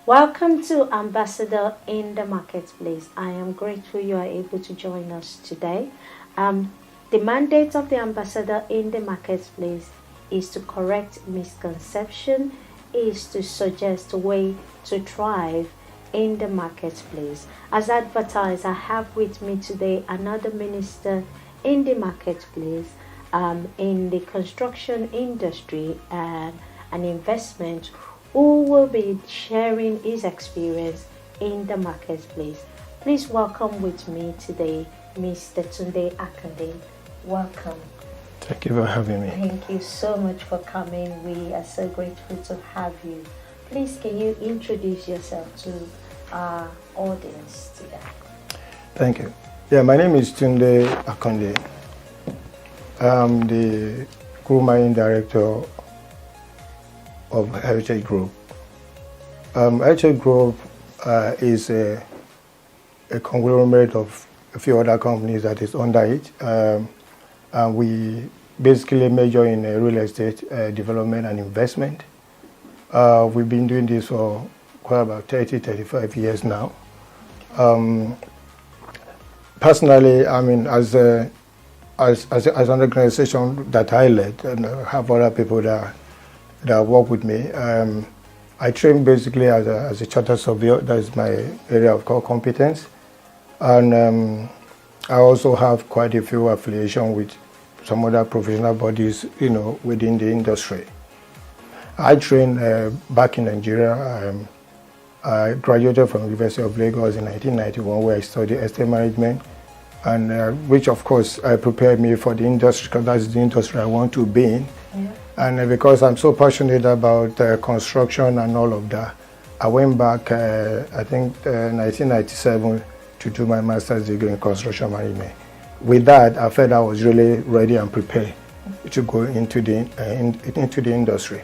Welcome to Ambassador in the Marketplace. I am grateful you are able to join us today. The mandate of the Ambassador in the Marketplace is to correct misconception, is to suggest a way to thrive in the marketplace. As advertised, I have with me today another minister in the marketplace, in the construction industry and an investment, who will be sharing his experience in the marketplace. Please welcome with me today Mr. Tunde Akande. Welcome. Thank you for having me. Thank you so much for coming. We are so grateful to have you. Please, can you introduce yourself to our audience today? Thank you. Yeah, my name is Tunde Akande. I'm the Group Managing Director of Heritage Group. Heritage Group is a conglomerate of a few other companies that is under it. And we basically major in real estate development and investment. We've been doing this for quite about 35 years now. Personally, I mean, as an organization that I led, and I have other people that work with me, I train basically as a chartered surveyor. That is my area of core competence. And I also have quite a few affiliation with some other professional bodies, within the industry. I trained back in Nigeria. I graduated from the University of Lagos in 1991, where I studied estate management, and which of course prepared me for the industry, because that's the industry I want to be in. Yeah. And because I'm so passionate about construction and all of that, I went back, I think 1997, to do my master's degree in construction management. With that, I felt I was really ready and prepared to go into the industry.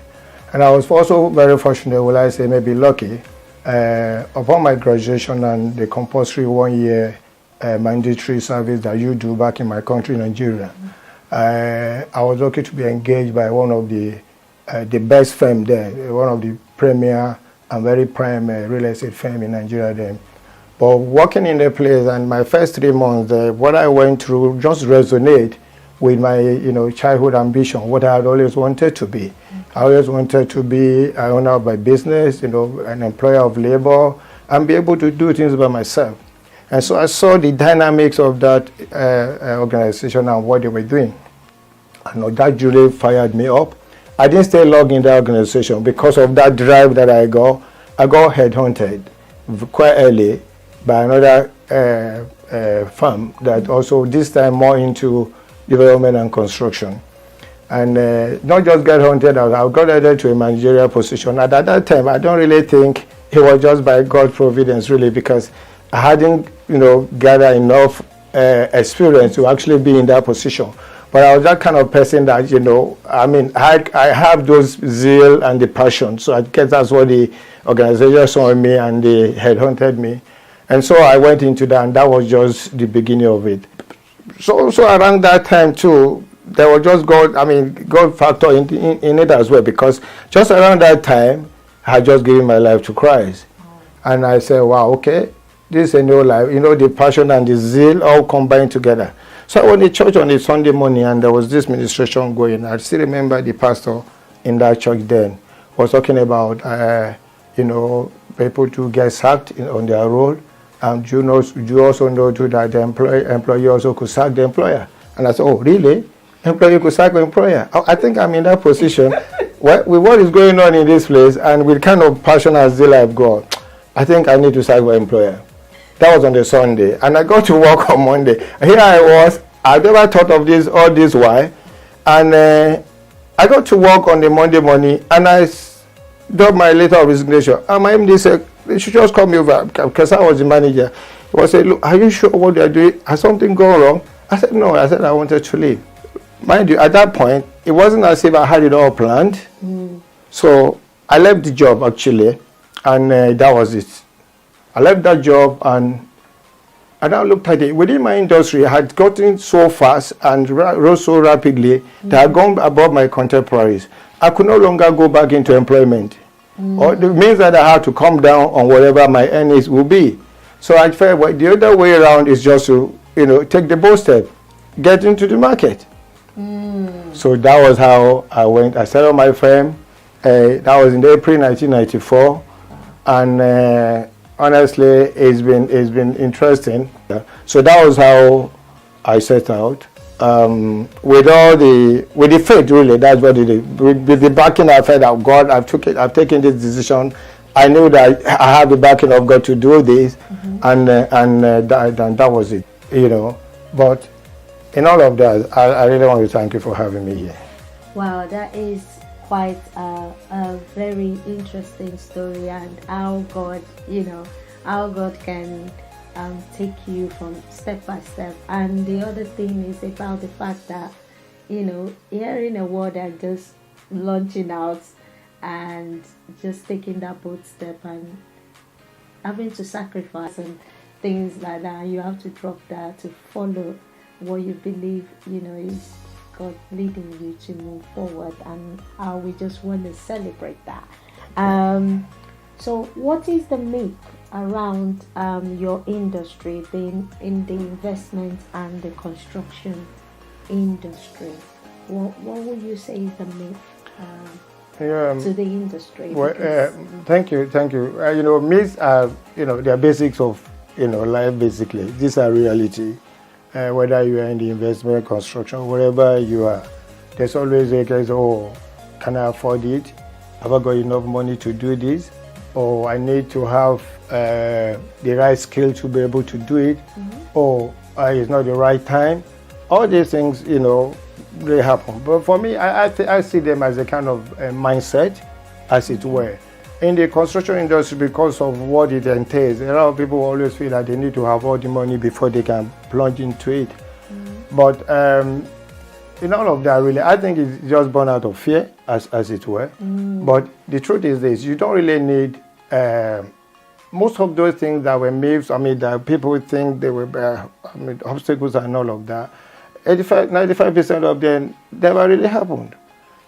And I was also very fortunate, will I say maybe lucky, upon my graduation and the compulsory 1 year mandatory service that you do back in my country, Nigeria. I was lucky to be engaged by one of the best firm there, one of the premier and very prime real estate firm in Nigeria then. But working in the place, and my first 3 months, what I went through just resonate with my childhood ambition, what I had always wanted to be. I always wanted to be an owner of my business, an employer of labor, and be able to do things by myself. And so I saw the dynamics of that organization and what they were doing. And that really fired me up. I didn't stay long in the organization because of that drive that I got. I got headhunted quite early by another firm that also this time more into development and construction. And not just get hunted out, I got added to a managerial position. And at that time, I don't really think it was just by God's providence, really, because I hadn't, gathered enough experience to actually be in that position. But I was that kind of person that, I have those zeal and the passion. So I guess that's what the organization saw in me, and they headhunted me. And so I went into that, and that was just the beginning of it. So around that time too, there was just God factor in it as well, because just around that time, I had just given my life to Christ. And I said, wow, okay, this is a new life. The passion and the zeal all combined together. So I went to church on a Sunday morning, and there was this ministration going. I still remember the pastor in that church then was talking about, people to get sacked on their role. And you also know too that the employee also could sack the employer. And I said, oh, really? Employee could sack the employer? I think I'm in that position. With what is going on in this place, and with kind of passion and zeal I've got, I think I need to sack my employer. That was on the Sunday. And I got to work on Monday. Here I was. I never thought of all this why. And I got to work on the Monday morning, and I did my letter of resignation. And my MD said, they should just call me over, because I was the manager. He was saying, look, are you sure what they're doing? Has something gone wrong? I said, no. I said I wanted to leave. Mind you, at that point, it wasn't as if I had it all planned. So I left the job, actually, and that was it. I left that job, and I looked at it. Within my industry, I had gotten so fast and rose so rapidly that I had gone above my contemporaries. I could no longer go back into employment. Or it means that I have to come down on whatever my earnings will be. So I felt, well, the other way around is just to, take the bold step, get into the market. So that was how I went. I set up my firm. That was in April 1994, and honestly, it's been interesting. So that was how I set out. With the faith, really, that's what it is. With the backing, I felt that God, I've taken this decision. I knew that I have the backing of God to do this, and that was it, But in all of that, I really want to thank you for having me here. Wow, that is quite a very interesting story, and how God can take you from step by step. And the other thing is about the fact that, hearing a word and just launching out and just taking that bold step and having to sacrifice and things like that, you have to drop that to follow what you believe, is God leading you to move forward, and how we just want to celebrate that. So what is the myth around your industry, being in the investment and the construction industry? What would you say is the myth to the industry? Well, thank you. Myths are, they are basics of, life. Basically, these are reality. Whether you are in the investment, construction, wherever you are, there's always a case, can I afford it? Have I got enough money to do this? Or I need to have the right skill to be able to do it, or it's not the right time. All these things, they happen. But for me, I see them as a kind of mindset, as it were. In the construction industry, because of what it entails, a lot of people always feel that they need to have all the money before they can plunge into it. But in all of that, really, I think it's just born out of fear, as it were. But the truth is this: you don't really need most of those things that were myths. That people think they were obstacles and all of that. 95% of them never really happened.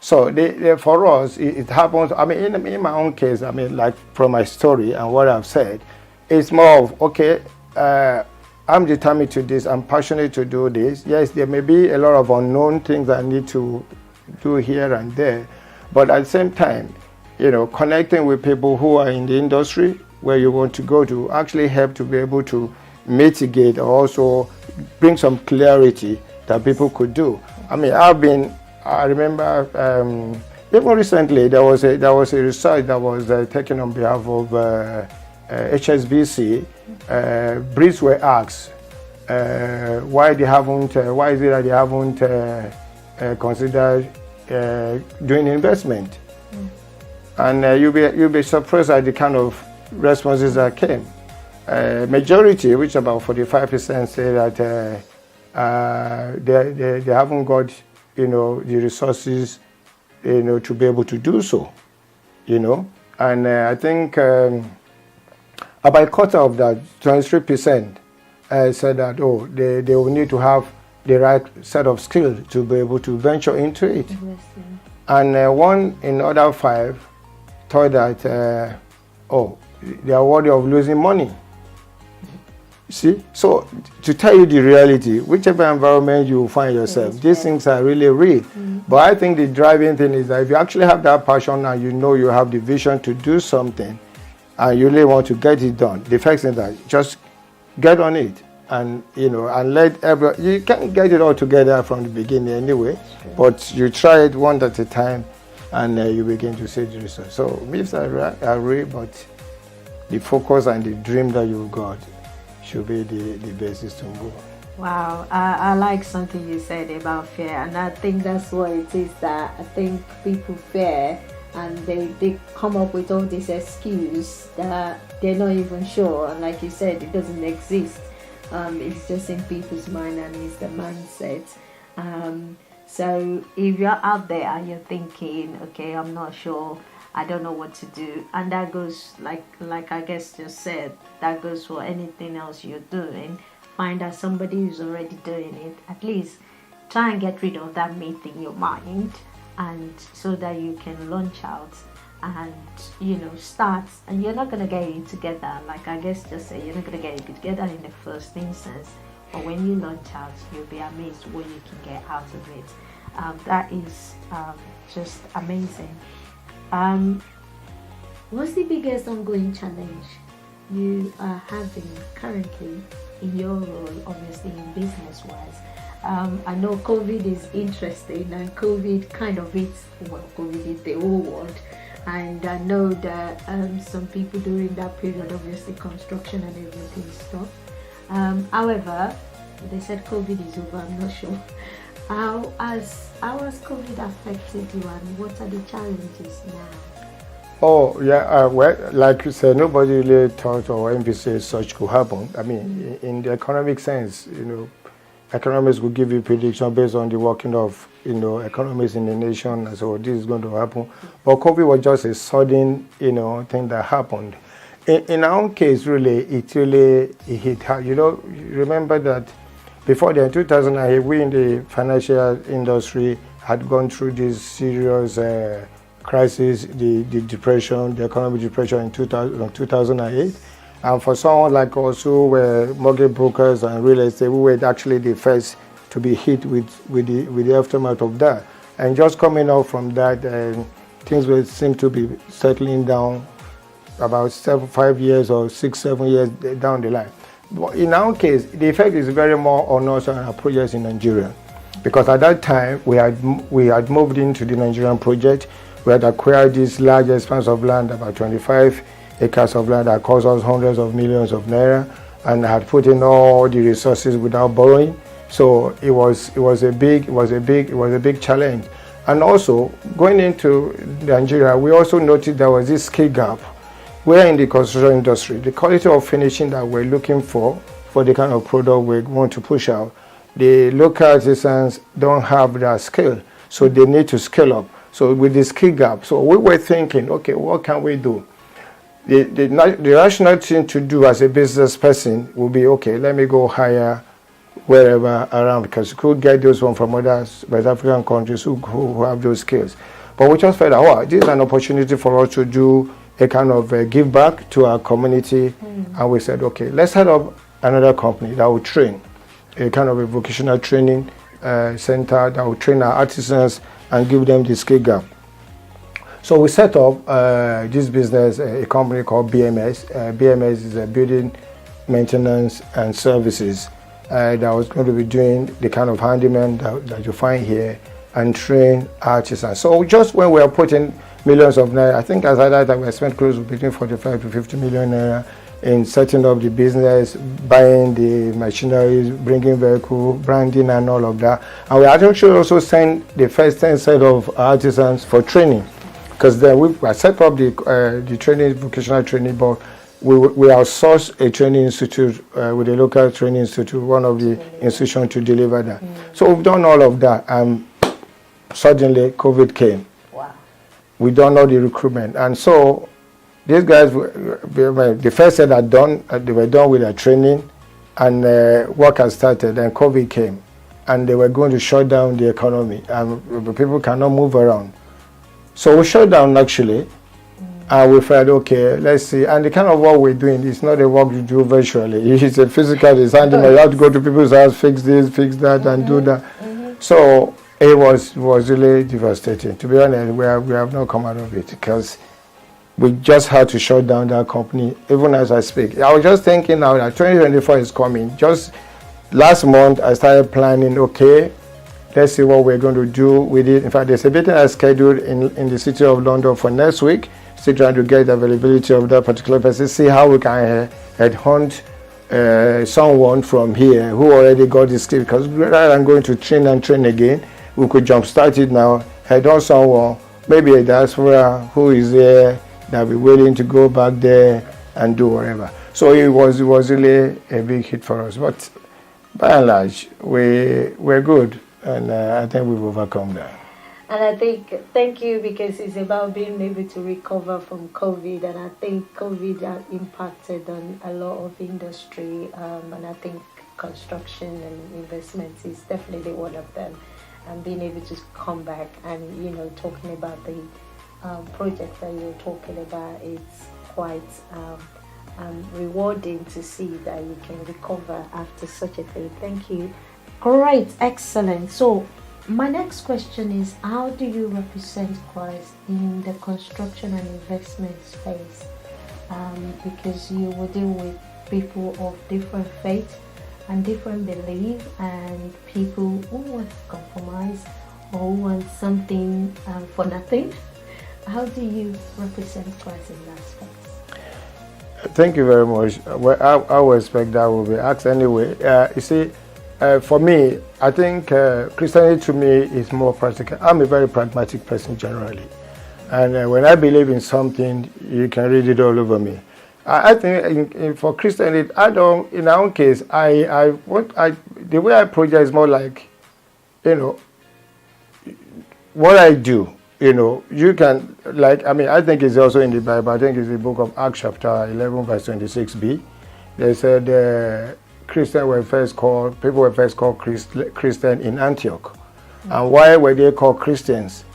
So for us, it happens. In my own case, like from my story and what I've said, it's more of, okay, I'm determined to this, I'm passionate to do this. Yes, there may be a lot of unknown things I need to do here and there, but at the same time, connecting with people who are in the industry where you want to go to actually help to be able to mitigate or also bring some clarity that people could do. I remember even recently there was a research that was taken on behalf of HSBC. Brits were asked why is it that they haven't considered doing investment, and you'll be surprised at the kind of responses that came. Majority, which about 45%, say that they haven't got the resources, to be able to do so, and I think about a quarter of that, 23%, said that they will need to have the right set of skills to be able to venture into it. And one in other 5 thought that they are worried of losing money. See, so to tell you the reality, whichever environment you find yourself, these things are really real. But I think the driving thing is that if you actually have that passion and you have the vision to do something and you really want to get it done, the first thing is that just get on it and and let everyone. You can't get it all together from the beginning anyway, but you try it one at a time and you begin to see the results. So myths are real, but the focus and the dream that you've got should be the basis to move on. Wow, I like something you said about fear, and I think that's what it is, that I think people fear and they come up with all these excuses that they're not even sure, and like you said, it doesn't exist. It's just in people's mind and it's the mindset. So if you're out there and you're thinking, okay, I'm not sure, I don't know what to do, and that goes like I guess just said, that goes for anything else you're doing. Find out somebody who's already doing it. At least try and get rid of that myth in your mind, and so that you can launch out and start, and you're not going to get it together, like I guess just say you're not going to get it together in the first instance, but when you launch out, you'll be amazed what you can get out of it. That is just amazing. What's the biggest ongoing challenge you are having currently in your role, obviously in business wise? I know COVID is interesting, and COVID kind of hits, COVID hits the whole world, and I know that some people during that period, obviously construction and everything stopped. However, they said COVID is over. I'm not sure. How has COVID affected you, and what are the challenges now? Oh, yeah, well, like you said, nobody really thought or envisaged such could happen. I mean, in the economic sense, economists will give you prediction based on the working of, economies in the nation, and so this is going to happen. But COVID was just a sudden, thing that happened. In our own case, really, it hit hard. Remember that before then, 2008, we in the financial industry had gone through this serious crisis, the depression, the economic depression in 2008. And for someone like us who were mortgage brokers and real estate, we were actually the first to be hit with the aftermath of that. And just coming out from that, things seem to be settling down about 5 years or 6, 7 years down the line. But in our case, the effect is very more on us and our projects in Nigeria. Because at that time, we had moved into the Nigerian project. We had acquired this large expanse of land, about 25 acres of land that cost us hundreds of millions of naira, and had put in all the resources without borrowing. So it was a big challenge. And also going into Nigeria, we also noticed there was this skill gap. Where in the construction industry, the quality of finishing that we're looking for the kind of product we want to push out, the local artisans don't have that skill, so they need to scale up. So with the skill gap, so we were thinking, okay, what can we do? The rational thing to do as a business person would be, okay, let me go hire wherever around, because you could get those one from other West African countries who have those skills. But we just felt, oh, this is an opportunity for us to do a kind of give back to our community. And we said, okay, let's set up another company that will train, a kind of a vocational training center that will train our artisans and give them the skill gap. So we set up this business, a company called BMS. BMS is a building maintenance and services that was going to be doing the kind of handyman that you find here and train artisans. So just when we are putting millions of naira, I think as I that we spent close to between 45 to 50 million naira in setting up the business, buying the machinery, bringing vehicle, branding and all of that. And we actually also sent the first 10 set of artisans for training, because then we set up the training, vocational training, but we outsourced a training institute with a local training institute, one of the institutions to deliver that. So we've done all of that, and suddenly COVID came. Wow. We done all the recruitment, and so these guys, the first set had done, they were done with their training, and work had started, and COVID came, and they were going to shut down the economy, and people cannot move around. So we shut down actually, and we felt, okay, let's see. And the kind of work we're doing is not a work you do virtually. It's a physical, it's handyman. You have to go to people's house, fix this, fix that, and do that. So it was really devastating. To be honest, we have not come out of it, because we just had to shut down that company, even as I speak. I was just thinking now that 2024 is coming. Just last month, I started planning, okay, let's see what we're going to do with it. In fact, there's a meeting I scheduled in the city of London for next week, still trying to get the availability of that particular person, see how we can headhunt someone from here who already got the skill, because rather than going to train again, we could jumpstart it now, headhunt someone, maybe a diaspora who is there, that be willing to go back there and do whatever. So it was really a big hit for us. But by and large, we're good, and I think we've overcome that. And I think, thank you, because it's about being able to recover from COVID. And I think COVID has impacted on a lot of industry. And I think construction and investments is definitely one of them. And being able to come back and, talking about the project that you're talking about, it's quite rewarding to see that you can recover after such a thing. Thank you. Great, excellent. So my next question is, how do you represent Christ in the construction and investment space? Because you will deal with people of different faiths and different beliefs, and people who want to compromise or who want something for nothing. How do you represent Christ in that space? Thank you very much. Well, I will expect that will be asked anyway. You see, for me, I think Christianity to me is more practical. I'm a very pragmatic person generally. And when I believe in something, you can read it all over me. I think for Christianity, I don't, in our own case, the way I project is more like, what I do, you can, I think it's also in the Bible. I think it's the book of Acts chapter 11, verse 26b. They said people were first called Christian in Antioch. And why were they called Christians?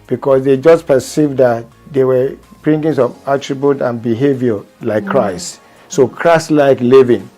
Because they just perceived that they were bringing some attribute and behavior like Christ. So Christ-like living.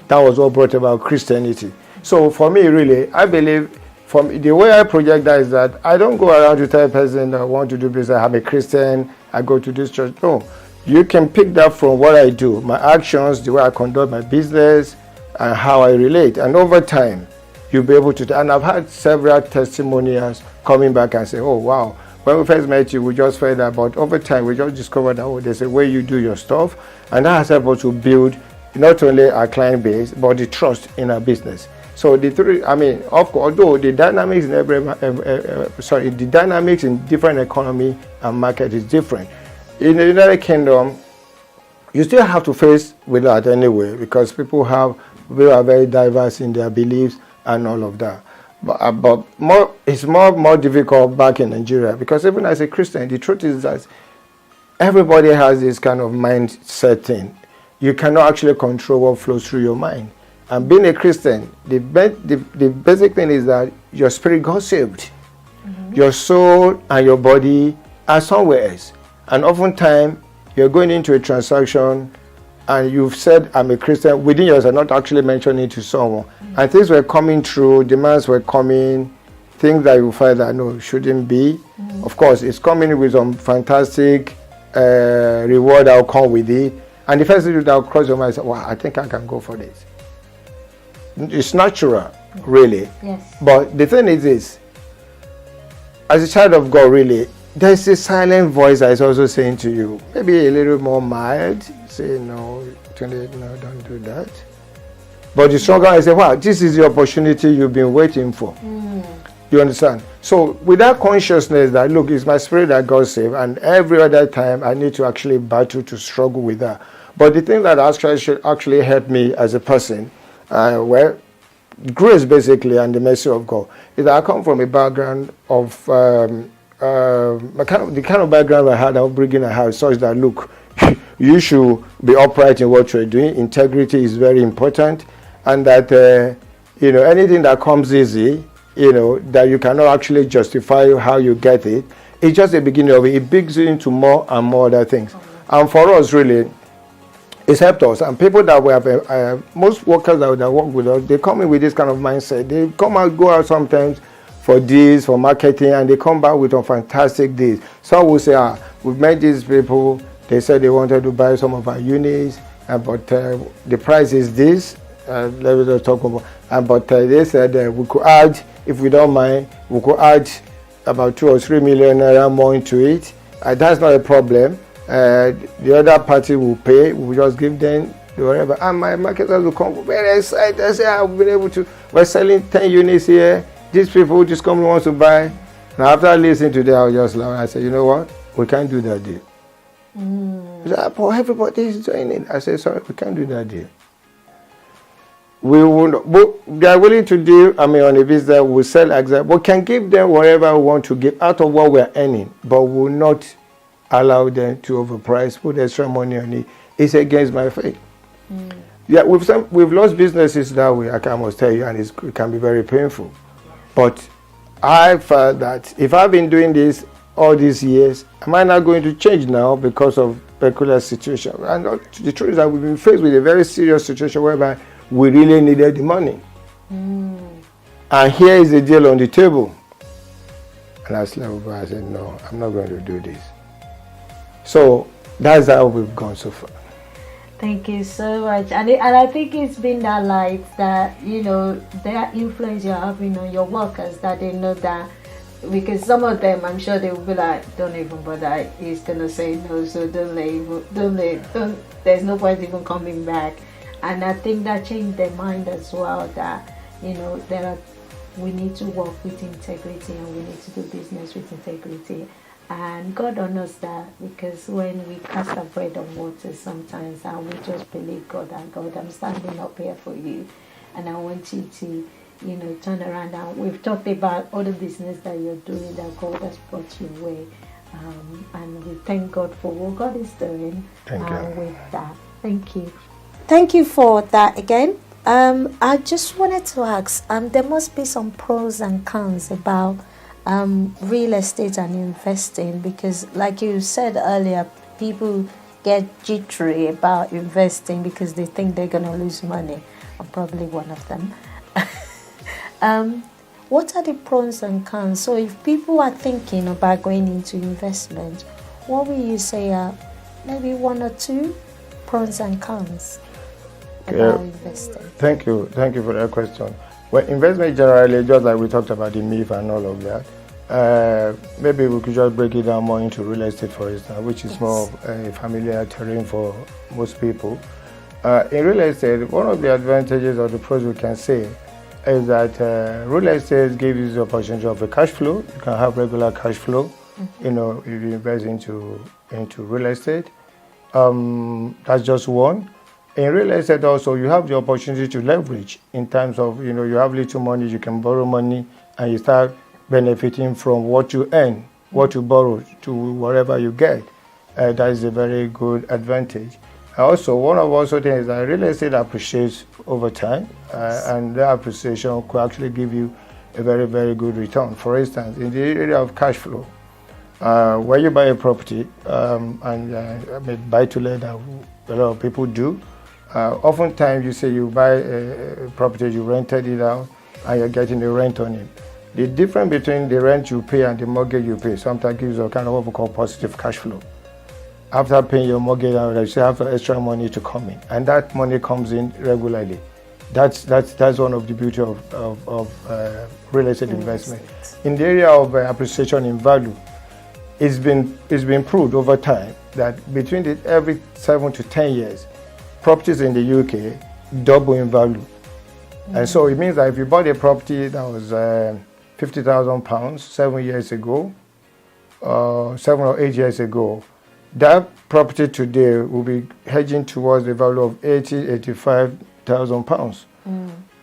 That was what brought about Christianity. So for me, really, I believe, from the way I project that is that I don't go around to tell a person I want to do business, I'm a Christian, I go to this church. No, you can pick that from what I do, my actions, the way I conduct my business, and how I relate. And over time, you'll be able to, and I've had several testimonials coming back and say, oh, wow, when we first met you, we just felt that, but over time, we just discovered that, there's a way you do your stuff, and that has helped us to build not only our client base, but the trust in our business. So the three, of course, although the dynamics in the dynamics in different economy and market is different. In the United Kingdom, you still have to face with that anyway, because people are very diverse in their beliefs and all of that. But it's more difficult back in Nigeria, because even as a Christian, the truth is that everybody has this kind of mindset thing. You cannot actually control what flows through your mind. And being a Christian, the basic thing is that your spirit got saved. Your soul and your body are somewhere else. And oftentimes, you're going into a transaction and you've said, I'm a Christian, within yourself, not actually mentioning it to someone. And things were coming through, demands were coming, things that you find that, no, shouldn't be. Of course, it's coming with some fantastic reward that will come with it. And the first thing that will cross your mind is, wow, I think I can go for this. It's natural, really. Yes. But the thing is this, as a child of God, really, there's a silent voice that is also saying to you, maybe a little more mild, say, no, Tunde, no, don't do that. But the stronger I say, wow, this is the opportunity you've been waiting for. You understand? So with that consciousness that, look, it's my spirit that God saved, and every other time I need to actually battle to struggle with that. But the thing that actually helped me as a person, grace basically and the mercy of God, is that I come from a background of, the kind of background I had upbringing I had, such that, look, you should be upright in what you're doing. Integrity is very important, and that anything that comes easy, that you cannot actually justify how you get it, it's just the beginning of it. It bigs you into more and more other things. And for us, really, it's helped us. And people that we have, most workers that work with us, they come in with this kind of mindset. They go out sometimes for deals, for marketing, and they come back with some fantastic deals. Some will say, we've met these people, they said they wanted to buy some of our units, but the price is this. Let me just talk about. But they said we could add, if we don't mind, we could add about 2 or 3 million naira more into it. That's not a problem. The other party will pay. We'll just give them whatever. And my marketers will come very excited. They say, I've been able to. We're selling 10 units here. These people, this company wants to buy. And after listening to that, I was just laugh. I said, you know what? We can't do that deal. He said, but everybody is doing it. I said, sorry, we can't do that deal. We are willing to deal, on a business, we'll sell exactly. We can give them whatever we want to give out of what we're earning, but we'll not allow them to overprice, put extra money on it. It's against my faith. Yeah, we've lost businesses that way, I must tell you, and it can be very painful. But I felt that if I've been doing this all these years? Am I not going to change now because of peculiar situation? And the truth is that we've been faced with a very serious situation whereby we really needed the money. And here is the deal on the table. And I slept over. I said, no, I'm not going to do this. So that's how we've gone so far. Thank you so much. And I think it's been that light that, their influence you're having on your workers, that they know that, because some of them, I'm sure they will be like, don't even bother, he's going to say no, so don't, there's no point even coming back. And I think that changed their mind as well, that, we need to work with integrity and we need to do business with integrity. And God honors that, because when we cast our bread on water sometimes and we just believe God, and God, I'm standing up here for you and I want you to, turn around. And we've talked about all the business that you're doing that God has brought your way. And we thank God for what God is doing with that. Thank you. Thank you for that again. I just wanted to ask, there must be some pros and cons about real estate and investing, because like you said earlier, people get jittery about investing because they think they're going to lose money. I'm probably one of them. What are the pros and cons? So if people are thinking about going into investment, what will you say are maybe one or two pros and cons about investing? Thank you for that question. Well, investment generally, just like we talked about the myth and all of that, maybe we could just break it down more into real estate, for instance, which is more of a familiar terrain for most people. In real estate, one of the advantages or the pros we can say is that real estate gives you the opportunity of a cash flow. You can have regular cash flow, if you invest into real estate. That's just one. In real estate also, you have the opportunity to leverage in terms of, you have little money, you can borrow money and you start benefiting from what you earn, what you borrow to whatever you get. That is a very good advantage. Also, one of also things is that real estate appreciates over time, and that appreciation could actually give you a very, very good return. For instance, in the area of cash flow, where you buy a property, and buy to let that a lot of people do, oftentimes you say you buy a property, you rented it out, and you're getting the rent on it. The difference between the rent you pay and the mortgage you pay sometimes gives you a kind of what we call positive cash flow. After paying your mortgage, you still have extra money to come in, and that money comes in regularly. That's one of the beauty of real estate investment. In the area of appreciation in value, it's been proved over time that between every 7 to 10 years, properties in the UK double in value. And so it means that if you bought a property that was £50,000 7 years ago, 7 or 8 years ago, that property today will be hedging towards the value of £85,000.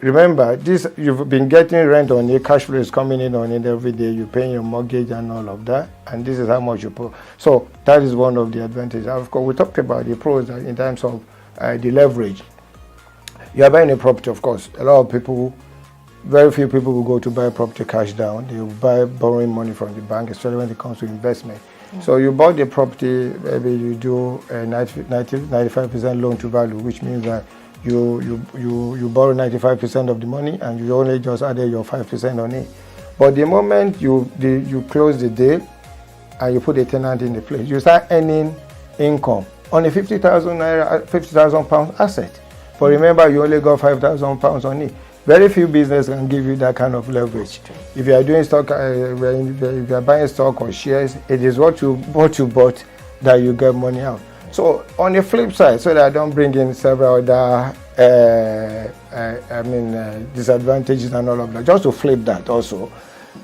Remember, this you've been getting rent on it, cash flow is coming in on it every day, you're paying your mortgage and all of that, and this is how much you pay. So that is one of the advantages. Of course, we talked about the pros in terms of the leverage. You are buying a property, of course. A lot of people, very few people will go to buy a property cash down. They will buy borrowing money from the bank, especially when it comes to investment. So you bought the property, maybe you do a 95% loan to value, which means that you borrow 95% of the money and you only just added your 5% on it. But the moment you close the deal and you put a tenant in the place, you start earning income on a £50,000 asset. But remember, you only got £5,000 on it. Very few business can give you that kind of leverage. If you are doing stock, if you are buying stock or shares, it is what you bought that you get money out. So on the flip side, so that I don't bring in several other disadvantages and all of that, just to flip that also.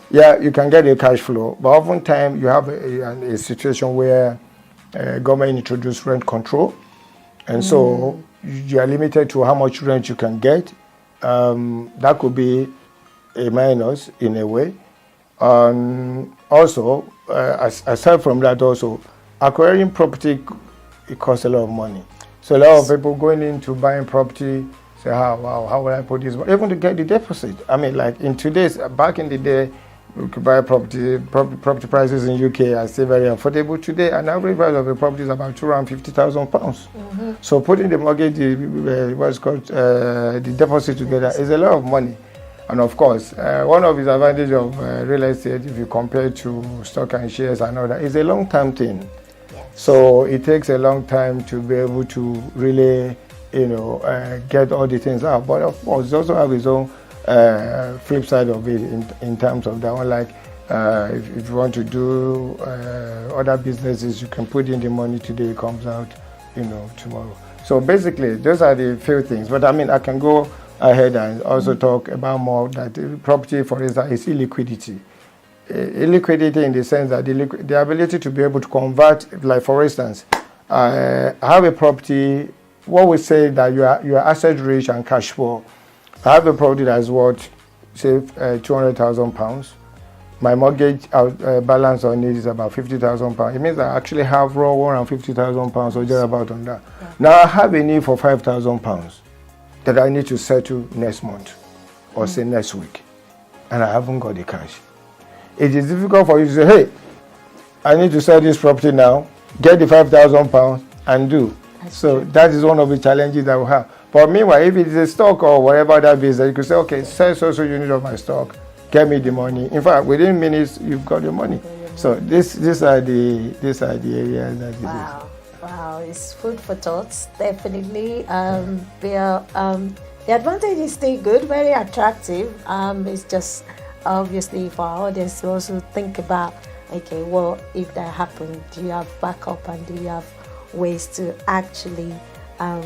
Yeah, you can get a cash flow, but oftentimes you have a situation where government introduced rent control, and so you are limited to how much rent you can get. That could be a minus in a way. Also, aside from that, also acquiring property, it costs a lot of money. So a lot of people going into buying property say, how will I put this money? Even to get the deposit. I mean, like back in the day, We could buy property prices in UK are still very affordable today. An average price of a property is about £250,000. Mm-hmm. So putting the mortgage, what's called the deposit together is a lot of money. And of course, one of the advantages of real estate, if you compare to stock and shares and all that, is a long-term thing. Yes. So it takes a long time to be able to really, get all the things out. But of course, it also have its own flip side of it in terms of that one. Like if you want to do other businesses, you can put in the money today, it comes out, tomorrow. So basically, those are the few things. But I mean, I can go ahead and also talk about more that property, for instance, is illiquidity. Illiquidity in the sense that the ability to be able to convert, like for instance, I have a property. What we say that you are asset rich and cash poor. I have a property that's worth, say, £200,000. My mortgage balance on it is about £50,000. It means I actually have raw £150,000 or just about on that. Yeah. Now I have a need for £5,000 that I need to settle next month or say next week, and I haven't got the cash. It is difficult for you to say, hey, I need to sell this property now, get the £5,000 and do. So that is one of the challenges that we have. But meanwhile, if it is a stock or whatever that business, you could say, okay, sell so unit of my stock, get me the money. In fact, within minutes, you've got the money. So these are the areas that wow. Wow, it's food for thoughts, definitely. The advantage is still good, very attractive. It's just obviously for our audience to also think about, okay, well, if that happened, do you have backup and do you have ways to actually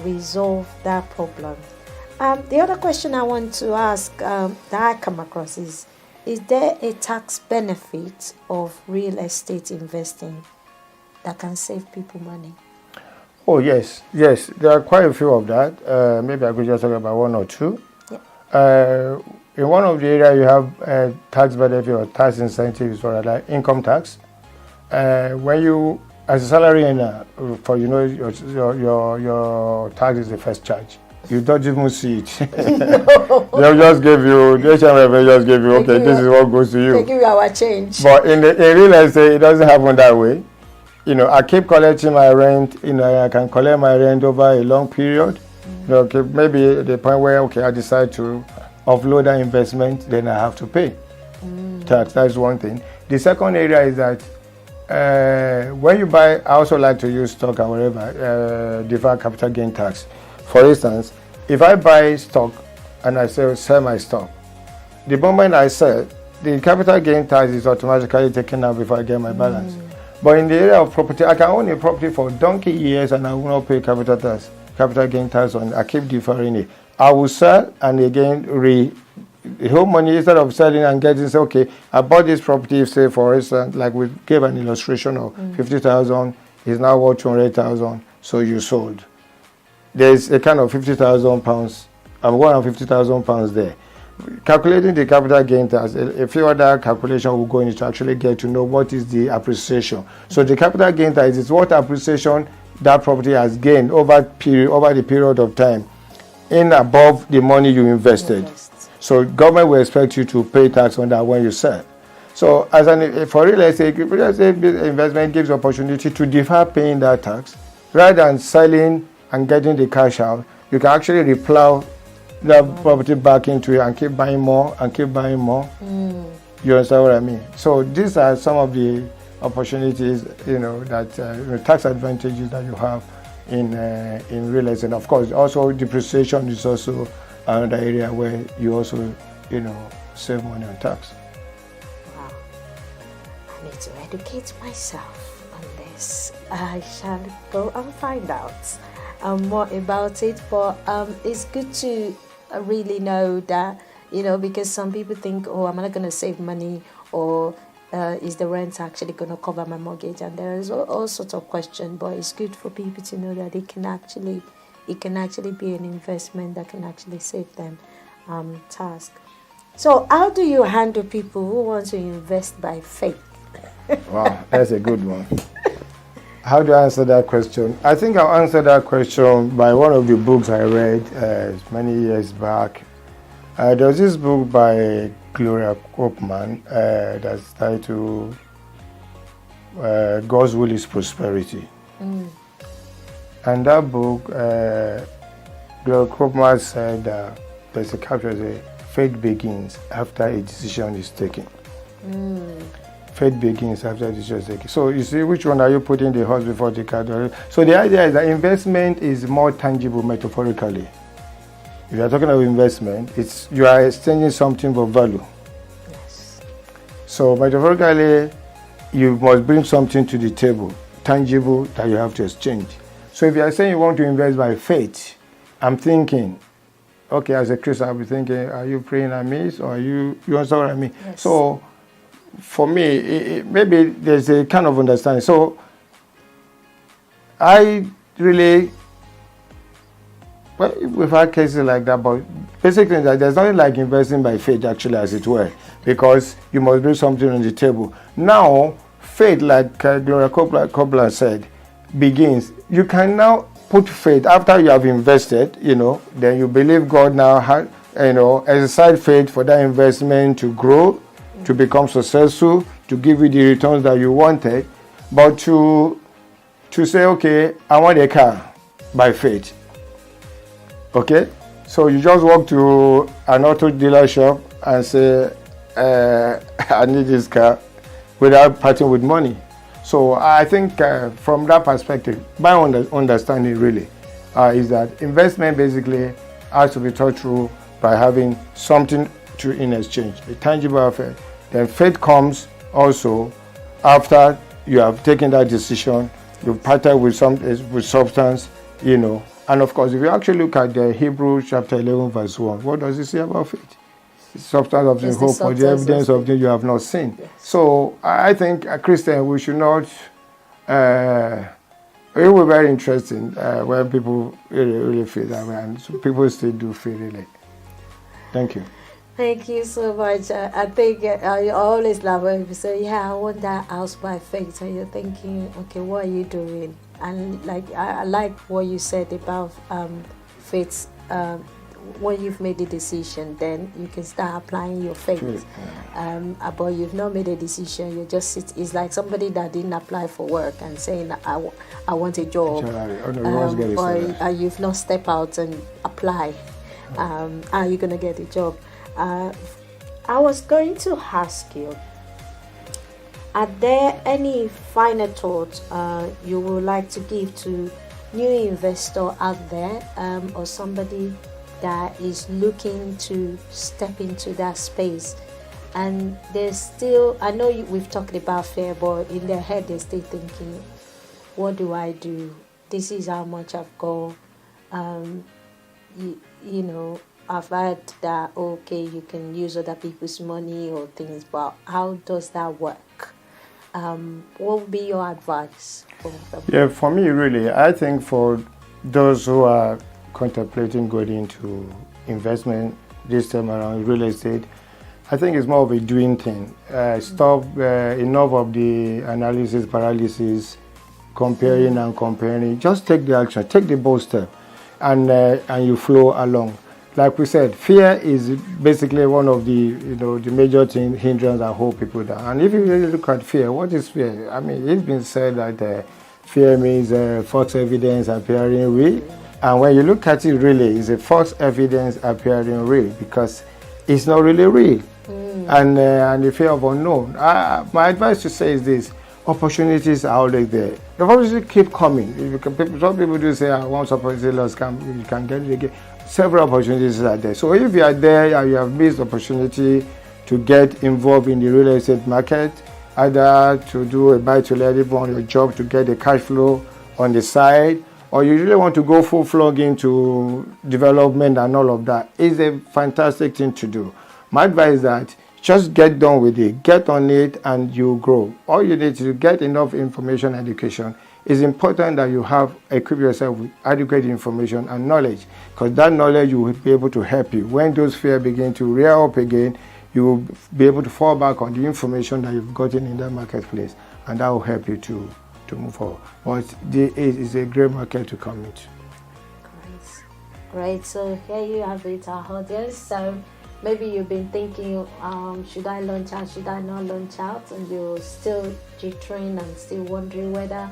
resolve that problem? The other question I want to ask that I come across is there a tax benefit of real estate investing that can save people money? Oh, yes. There are quite a few of that. Maybe I could just talk about one or two. Yeah. In one of the areas, you have tax benefit or tax incentives for like income tax. When you, as a salary earner, for your tax is the first charge. You don't even see it. No. They'll just give you, the HMRC just give you, okay, this is what goes to you. They give you our change. But in real estate, it doesn't happen that way. I keep collecting my rent. I can collect my rent over a long period. Okay, maybe at the point where, okay, I decide to offload that investment, then I have to pay tax. That's one thing. The second area is that when you buy, I also like to use stock or whatever, deferred capital gain tax. For instance, if I buy stock and I sell my stock, the moment I sell, the capital gain tax is automatically taken out before I get my balance. But in the area of property, I can own a property for donkey years and I will not pay capital gain tax on it. I keep deferring it. I will sell and again the whole money, instead of selling and getting, say, okay, I bought this property, say for instance, like we gave an illustration of 50,000, is now worth 200,000, so you sold. There's a kind of £50,000, £150,000 there. Calculating the capital gain tax, a few other calculations will go into to actually get to know what is the appreciation. So the capital gain tax is what appreciation that property has gained over the period of time in above the money you invested. So government will expect you to pay tax on that when you sell. So for real estate investment gives opportunity to defer paying that tax rather than selling and getting the cash out. You can actually replow that property back into it and keep buying more and keep buying more. You understand what I mean? So these are some of the opportunities, that tax advantages that you have in real estate. Of course, also depreciation is also another area where you also, save money on tax. Wow. I need to educate myself on this. I shall go and find out more about it, but it's good to really know that, because some people think, oh, I'm not going to save money, or is the rent actually going to cover my mortgage? And there is all sorts of questions, but it's good for people to know that it can actually be an investment that can actually save them task. So how do you handle people who want to invest by faith? Wow, that's a good one. How do I answer that question? I think I'll answer that question by one of the books I read many years back. There was this book by Gloria Copeman that's titled God's Will is Prosperity. And that book, Gloria Copeman said there's a caption that faith begins after a decision is taken. Faith begins after a decision is taken. So you see, which one are you putting the horse before the cart? So the idea is that investment is more tangible metaphorically. If you are talking about investment, you are exchanging something for value. Yes. So metaphorically, you must bring something to the table, tangible, that you have to exchange. So if you are saying you want to invest by faith, I'm thinking, okay, as a Christian, I'll be thinking, are you praying amiss, or you understand what I mean? Yes. So for me, maybe there's a kind of understanding. So I really, well, we've had cases like that, but basically there's nothing like investing by faith, actually, as it were, because you must bring something on the table. Now, faith, like Gloria Copeland said, begins. You can now put faith after you have invested, then you believe God now, exercise faith for that investment to grow, to become successful, to give you the returns that you wanted, but to say, okay, I want a car by faith. Okay, so you just walk to an auto dealer shop and say, I need this car, without parting with money. So I think from that perspective, my understanding really is that investment basically has to be thought through by having something in exchange, a tangible affair. Then faith comes also after you have taken that decision, you've parted with substance, And of course, if you actually look at the Hebrews chapter 11, verse 1, what does it say about faith? The substance of the hope or the evidence of things you have not seen. Yes. So I think a Christian, we should not, it will be very interesting when people really feel that way, and so people still do feel really. Thank you. Thank you so much. I think I always love when people say, I want that house by faith. And you're thinking, okay, what are you doing? And I like what you said about faith. When you've made a decision, then you can start applying your faith. But you've not made a decision. You just sit. It's like somebody that didn't apply for work and saying, I want a job. Or you've not stepped out and apply. Are you going to get a job? I was going to ask you, are there any final thoughts you would like to give to new investor out there, or somebody that is looking to step into that space, and there's still, I know we've talked about fear, but in their head they're still thinking, what do I do? This is how much I've got. I've heard that, okay, you can use other people's money or things, but how does that work? What would be your advice for them? Yeah, for me, really, I think for those who are contemplating going into investment this time around real estate, I think it's more of a doing thing. Stop enough of the analysis paralysis, comparing and comparing. Just take the action, take the bold step, and you flow along. Like we said, fear is basically one of the the major hindrance that hold people down. And if you really look at fear, what is fear? I mean, it's been said that fear means false evidence appearing real. And when you look at it, really, it's a false evidence appearing real because it's not really real. And the fear of unknown. My advice to say is this: opportunities are always there. The opportunities keep coming. Some people do say, once opportunity lost, you can get it again. Several opportunities are there. So if you are there and you have missed opportunity to get involved in the real estate market, either to do a buy-to-let, even on your job to get the cash flow on the side, or you really want to go full-flog into development and all of that, it's a fantastic thing to do. My advice is that just get done with it, get on it, and you grow. All you need to get enough information and education. It's important that you have equip yourself with adequate information and knowledge, because that knowledge will be able to help you. When those fears begin to rear up again, you will be able to fall back on the information that you've gotten in that marketplace, and that will help you to move forward. But it is a great market to come into. Great. So here you have it, our audience. So maybe you've been thinking, should I launch out, should I not launch out, and you're still jittering and still wondering whether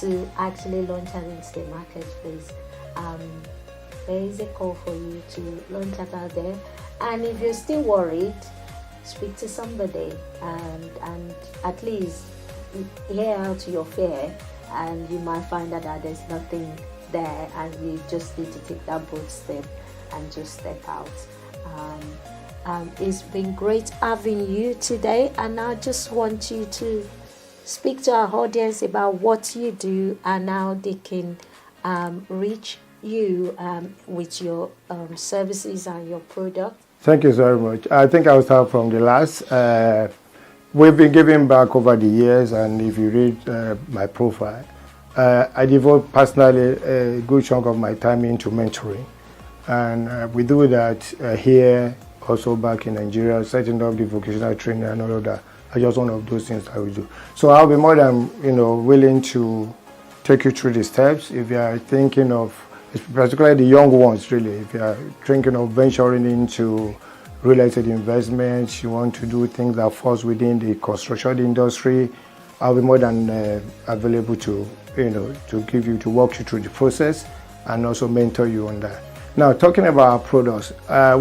to actually launch out into the marketplace. There is a call for you to launch out there. And if you're still worried, speak to somebody and at least hear out your fear, and you might find out that there's nothing there and you just need to take that bold step and just step out. It's been great having you today, and I just want you to speak to our audience about what you do and how they can reach you with your services and your product. Thank you very much. I think I'll start from the last. We've been giving back over the years, and if you read my profile, I devote personally a good chunk of my time into mentoring. And we do that here, also back in Nigeria, setting up the vocational training and all of that. Are just one of those things I will do. So I'll be more than willing to take you through the steps if you are thinking of, particularly the young ones really, if you are thinking of venturing into real estate investments, you want to do things that falls within the construction industry, I'll be more than available to to walk you through the process and also mentor you on that. Now, talking about our products,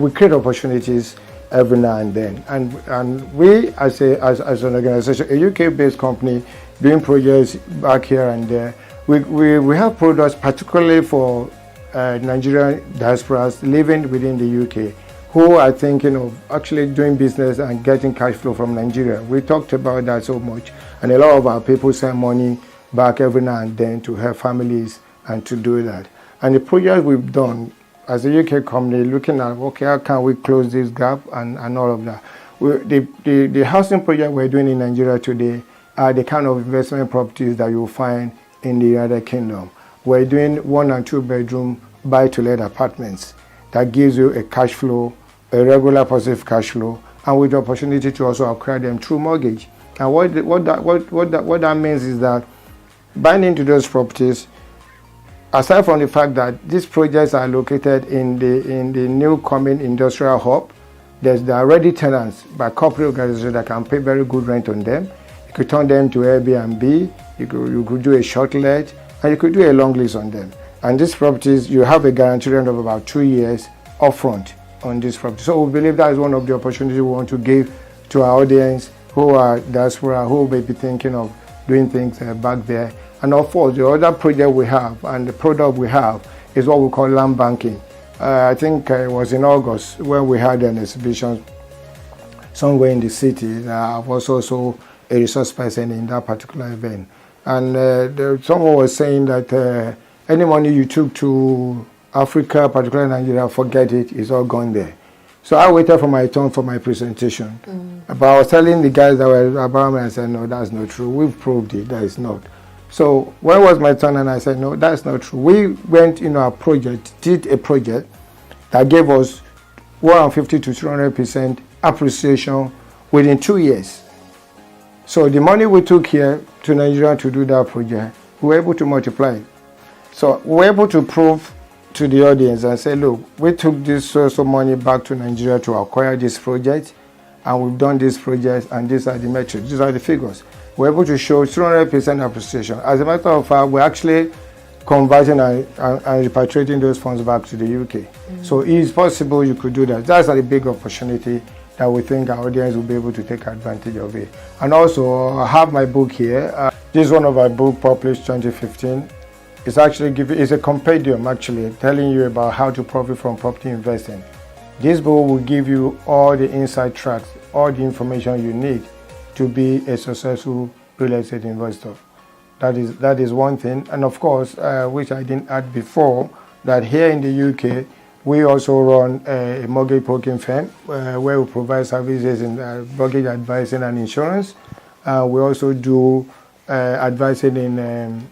we create opportunities every now and then, and we as an organization, a UK-based company, doing projects back here and there. We have products particularly for Nigerian diasporas living within the UK who are thinking of actually doing business and getting cash flow from Nigeria. We talked about that so much, and a lot of our people send money back every now and then to help families and to do that. And the project we've done as a UK company, looking at, okay, how can we close this gap and all of that. The housing project we're doing in Nigeria today are the kind of investment properties that you'll find in the United Kingdom. We're doing 1 and 2 bedroom buy-to-let apartments that gives you a cash flow, a regular positive cash flow, and with the opportunity to also acquire them through mortgage. And what that means is that buying into those properties, aside from the fact that these projects are located in the new coming industrial hub, there are already tenants by corporate organizations that can pay very good rent on them. You could turn them to Airbnb, you could do a short let, and you could do a long lease on them. And these properties, you have a guarantee rent of about 2 years upfront on this property. So we believe that is one of the opportunities we want to give to our audience who are diaspora, who may be thinking of doing things back there. And of course, the other project we have and the product we have is what we call land banking. I think it was in August when we had an exhibition somewhere in the city. I was also a resource person in that particular event. And someone was saying that any money you took to Africa, particularly Nigeria, forget it, it's all gone there. So I waited for my turn for my presentation. But I was telling the guys that were about me, I said, no, that's not true. We've proved it, that is not. So when was my turn? And I said, no, that's not true. We went in our project, did a project that gave us 150 to 200% appreciation within 2 years. So the money we took here to Nigeria to do that project, we were able to multiply it. So we were able to prove to the audience and say, look, we took this source of money back to Nigeria to acquire this project, and we've done this project, and these are the metrics, these are the figures. We're able to show 200% appreciation. As a matter of fact, we're actually converting and repatriating those funds back to the UK. So it's possible you could do that. That's a big opportunity that we think our audience will be able to take advantage of it. And also, I have my book here. This is one of our books published 2015. It's actually it's a compendium actually telling you about how to profit from property investing. This book will give you all the inside tracks, all the information you need to be a successful real estate investor. That is one thing. And of course, which I didn't add before, that here in the UK, we also run a mortgage broking firm where we provide services in mortgage advising and insurance. We also do advising in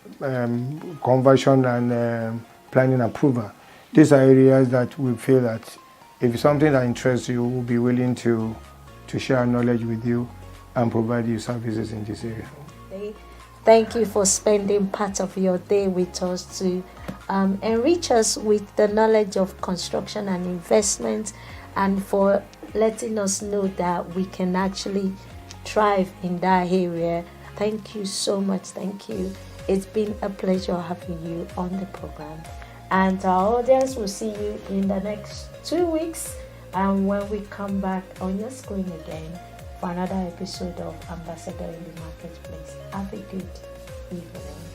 conversion and planning approval. These are areas that we feel that if it's something that interests you, we'll be willing to share knowledge with you and provide you services in this area. Thank you for spending part of your day with us to enrich us with the knowledge of construction and investment, and for letting us know that we can actually thrive in that area. Thank you so much. Thank you. It's been a pleasure having you on the program. And our audience will see you in the next 2 weeks, and when we come back on your screen again for another episode of Ambassador in the Marketplace. Have a good evening.